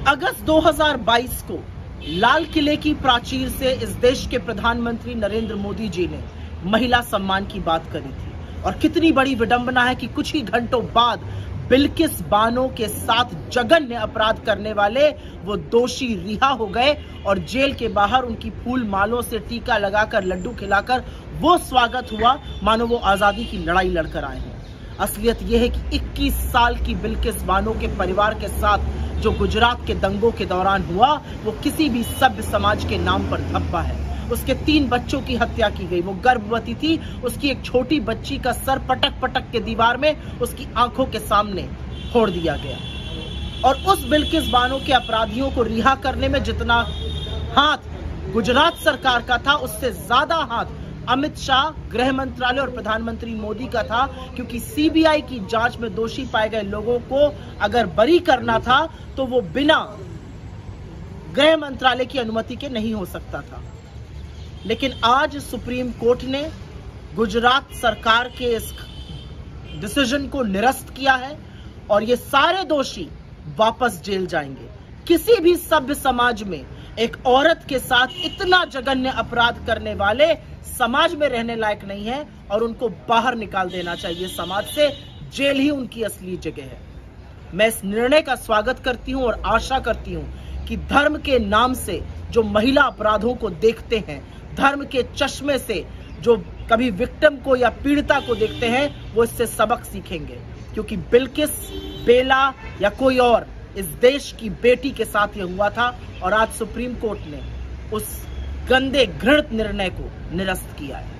अगस्त 2022 को लाल किले की प्राचीर से इस देश के प्रधानमंत्री नरेंद्र मोदी जी ने महिला सम्मान की बात करी थी और कितनी बड़ी विडंबना है कि कुछ ही घंटों बाद बिल्किस बानो के साथ जघन्य अपराध करने वाले वो दोषी रिहा हो गए और जेल के बाहर उनकी फूल मालों से टीका लगाकर लड्डू खिलाकर वो स्वागत हुआ मानो वो आजादी की लड़ाई लड़कर आए हैं। असलियत यह है कि 21 साल की बिल्किस बानो के परिवार के साथ जो गुजरात के दंगों के दौरान हुआ वो किसी भी सभ्य समाज के नाम पर धब्बा है। उसके 3 बच्चों की हत्या की गई, वो गर्भवती थी, उसकी एक छोटी बच्ची का सर पटक पटक के दीवार में उसकी आंखों के सामने फोड़ दिया गया। और उस बिल्किस बानो के अपराधियों को रिहा करने में जितना हाथ गुजरात सरकार का था उससे ज्यादा हाथ अमित शाह, गृह मंत्रालय और प्रधानमंत्री मोदी का था, क्योंकि सीबीआई की जांच में दोषी पाए गए लोगों को अगर बरी करना था तो वो बिना गृह मंत्रालय की अनुमति के नहीं हो सकता था। लेकिन आज सुप्रीम कोर्ट ने गुजरात सरकार के इस डिसीजन को निरस्त किया है और ये सारे दोषी वापस जेल जाएंगे। किसी भी सभ्य समाज में एक औरत के साथ इतना जघन्य अपराध करने वाले समाज में रहने लायक नहीं है और उनको बाहर निकाल देना चाहिए समाज से। जेल ही उनकी असली जगह है। मैं इस निर्णय का स्वागत करती हूं और आशा करती हूं कि धर्म के नाम से जो महिला अपराधों को देखते हैं, धर्म के चश्मे से जो कभी विक्टिम को या पीड़िता को देखते हैं, वो इससे सबक सीखेंगे। क्योंकि बिल्किस, बेला या कोई और इस देश की बेटी के साथ ये हुआ था और आज सुप्रीम कोर्ट ने उस गंदे घृणित निर्णय को निरस्त किया है।